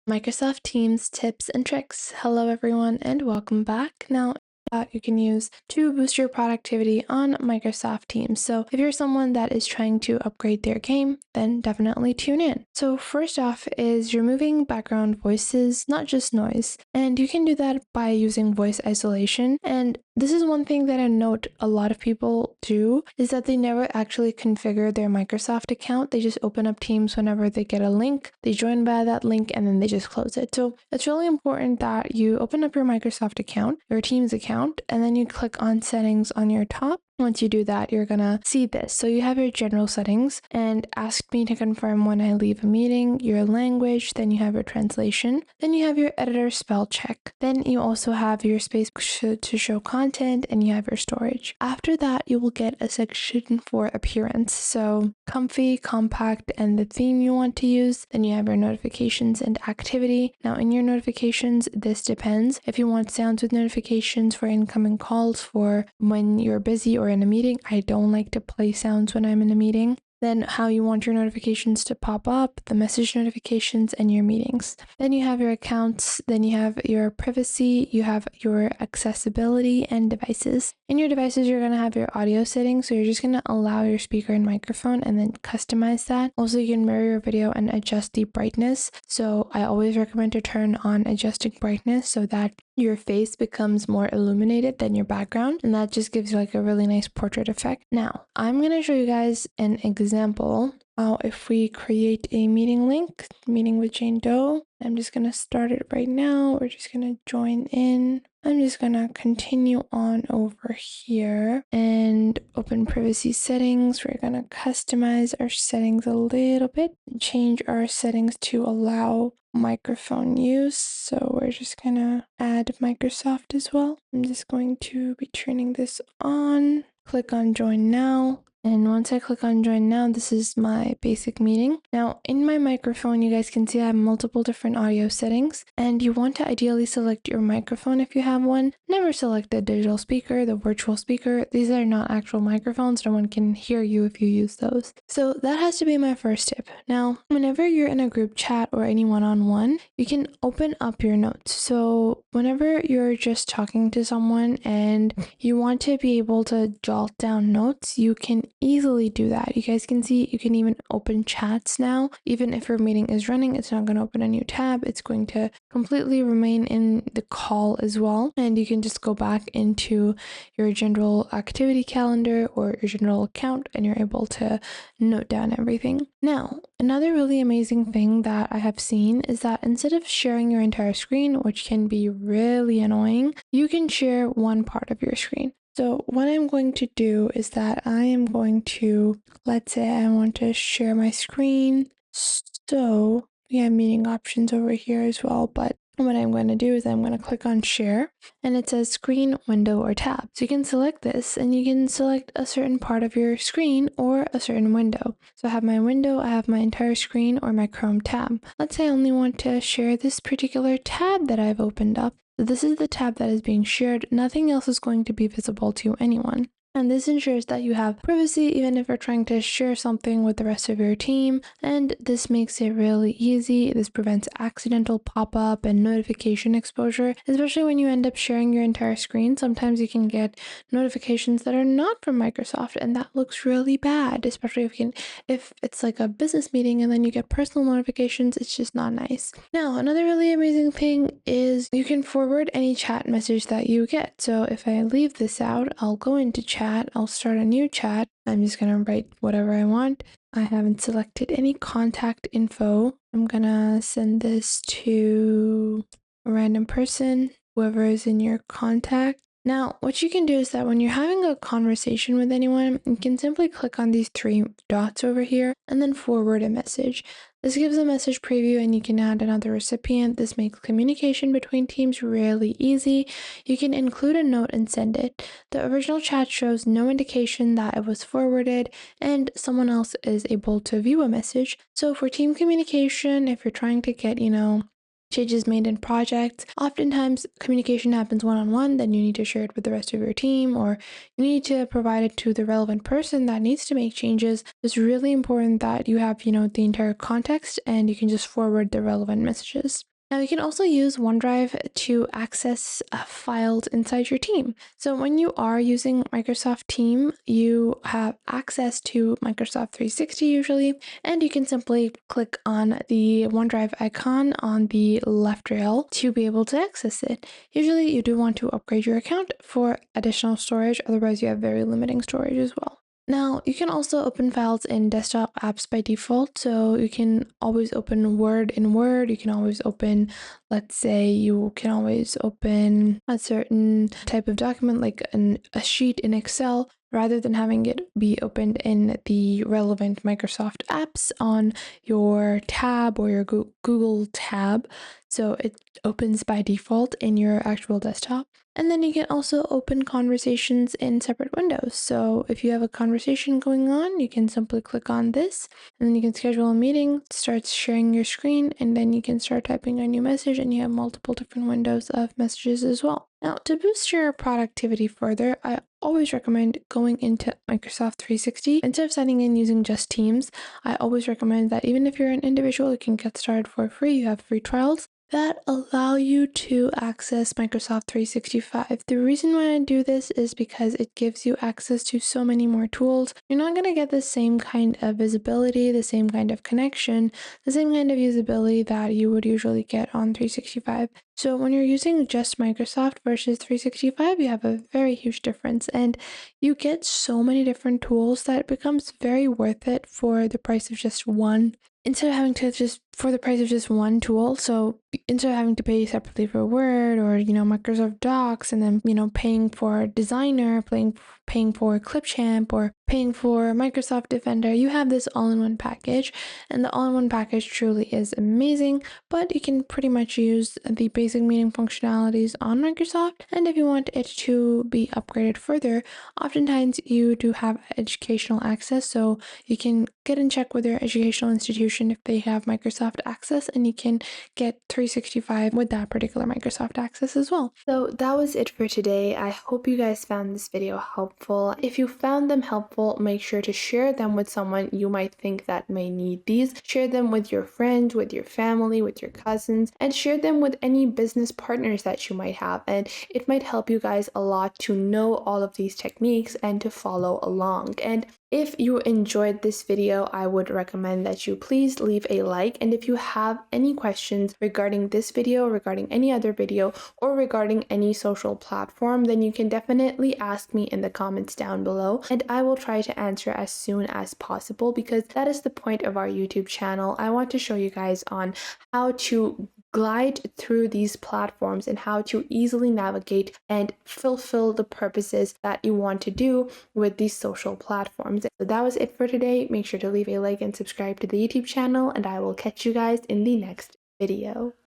Microsoft Teams tips and tricks. Hello, everyone, and welcome back. Now, that you can use to boost your productivity on Microsoft Teams. So, if you're someone that is trying to upgrade their game, then definitely tune in. So, first off is removing background voices, not just noise. And you can do that by using voice isolation. And this is one thing that I note a lot of people do is that they never actually configure their Microsoft account. They just open up Teams whenever they get a link, they join via that link, and then they just close it. So it's really important that you open up your Microsoft account, your Teams account, and then you click on settings on your top. Once you do that, you're gonna see this. So you have your general settings and ask me to confirm when I leave a meeting, your language, then you have your translation, then you have your editor spell check. Then you also have your space to show content and you have your storage. After that, you will get a section for appearance. So comfy, compact, and the theme you want to use. Then you have your notifications and activity. Now in your notifications, this depends. If you want sounds with notifications for incoming calls for when you're busy or in a meeting, I don't like to play sounds when I'm in a meeting. Then how you want your notifications to pop up, the message notifications, and your meetings. Then you have your accounts, then you have your privacy, you have your accessibility and devices. In your devices, you're going to have your audio settings, so you're just going to allow your speaker and microphone and then customize that. Also, you can mirror your video and adjust the brightness. So I always recommend to turn on adjusting brightness so that your face becomes more illuminated than your background, and that just gives you like a really nice portrait effect. Now, I'm going to show you guys an example. If we create a meeting link, meeting with Jane Doe, I'm just going to start it right now. We're just going to join in. I'm just going to continue on over here and open privacy settings. We're going to customize our settings a little bit, change our settings to allow microphone use. So we're just going to add Microsoft as well. I'm just going to be turning this on. Click on join now. And once I click on join now, this is my basic meeting. Now in my microphone, you guys can see I have multiple different audio settings, and you want to ideally select your microphone if you have one. Never select the digital speaker, the virtual speaker. These are not actual microphones. No one can hear you if you use those. So that has to be my first tip. Now, whenever you're in a group chat or any one-on-one, you can open up your notes. So whenever you're just talking to someone and you want to be able to jot down notes, you can easily do that. You guys can see you can even open chats now. Even if your meeting is running, it's not going to open a new tab. It's going to completely remain in the call as well. And you can just go back into your general activity calendar or your general account and you're able to note down everything. Now, another really amazing thing that I have seen is that instead of sharing your entire screen, which can be really annoying, you can share one part of your screen. So what I'm going to do is that I am going to, let's say I want to share my screen. So we have meeting options over here as well, but what I'm going to do is I'm going to click on share and it says screen, window, or tab. So you can select this and you can select a certain part of your screen or a certain window. So I have my window, I have my entire screen or my Chrome tab. Let's say I only want to share this particular tab that I've opened up. So this is the tab that is being shared. Nothing else is going to be visible to anyone. And this ensures that you have privacy even if you're trying to share something with the rest of your team. And this makes it really easy. This prevents accidental pop-up and notification exposure, especially when you end up sharing your entire screen. Sometimes you can get notifications that are not from Microsoft, and that looks really bad, especially if it's like a business meeting and then you get personal notifications. It's just not nice. Now, another really amazing thing is you can forward any chat message that you get. So if I leave this out, I'll go into chat. I'll start a new chat. I'm just going to write whatever I want. I haven't selected any contact info. I'm going to send this to a random person, whoever is in your contact. Now, what you can do is that when you're having a conversation with anyone, you can simply click on these three dots over here and then forward a message. This gives a message preview and you can add another recipient. This makes communication between teams really easy. You can include a note and send it. The original chat shows no indication that it was forwarded and someone else is able to view a message. So for team communication, if you're trying to get, changes made in projects, oftentimes communication happens one-on-one, then you need to share it with the rest of your team, or you need to provide it to the relevant person that needs to make changes. It's really important that you have, the entire context and you can just forward the relevant messages. Now, you can also use OneDrive to access files inside your team. So, when you are using Microsoft Team, you have access to Microsoft 360 usually, and you can simply click on the OneDrive icon on the left rail to be able to access it. Usually, you do want to upgrade your account for additional storage, otherwise, you have very limiting storage as well. Now, you can also open files in desktop apps by default. So you can always open Word in Word. You can always open, let's say, you can always open a certain type of document like a sheet in Excel rather than having it be opened in the relevant Microsoft apps on your tab or your Google tab. So it opens by default in your actual desktop. And then you can also open conversations in separate windows. So if you have a conversation going on, you can simply click on this, and then you can schedule a meeting, start sharing your screen, and then you can start typing a new message, and you have multiple different windows of messages as well. Now, to boost your productivity further, I always recommend going into Microsoft 360. Instead of signing in using just Teams, I always recommend that even if you're an individual, you can get started for free. You have free trials that allow you to access Microsoft 365. The reason why I do this is because it gives you access to so many more tools. You're not going to get the same kind of visibility, the same kind of connection, the same kind of usability that you would usually get on 365. So when you're using just Microsoft versus 365, you have a very huge difference, and you get so many different tools that it becomes very worth it for the price of just one. Instead of having to just for the price of just one tool. So instead of having to pay separately for Word or Microsoft Docs, and then paying for Designer, paying for Clipchamp, or paying for Microsoft Defender, you have this all-in-one package, and the all-in-one package truly is amazing. But you can pretty much use the basic meeting functionalities on Microsoft, and if you want it to be upgraded further, oftentimes you do have educational access, so you can get in check with your educational institution if they have Microsoft access, and you can get 365 with that particular Microsoft access as well. So that was it for today. I hope you guys found this video helpful. If you found them helpful, make sure to share them with someone you might think that may need these. Share them with your friends, with your family, with your cousins, and share them with any business partners that you might have. And it might help you guys a lot to know all of these techniques and to follow along. And if you enjoyed this video, I would recommend that you please leave a like. And if you have any questions regarding this video, regarding any other video, or regarding any social platform, then you can definitely ask me in the comments down below, and I will try to answer as soon as possible, because that is the point of our YouTube channel. I want to show you guys on how to glide through these platforms and how to easily navigate and fulfill the purposes that you want to do with these social platforms. So that was it for today. Make sure to leave a like and subscribe to the YouTube channel, and I will catch you guys in the next video.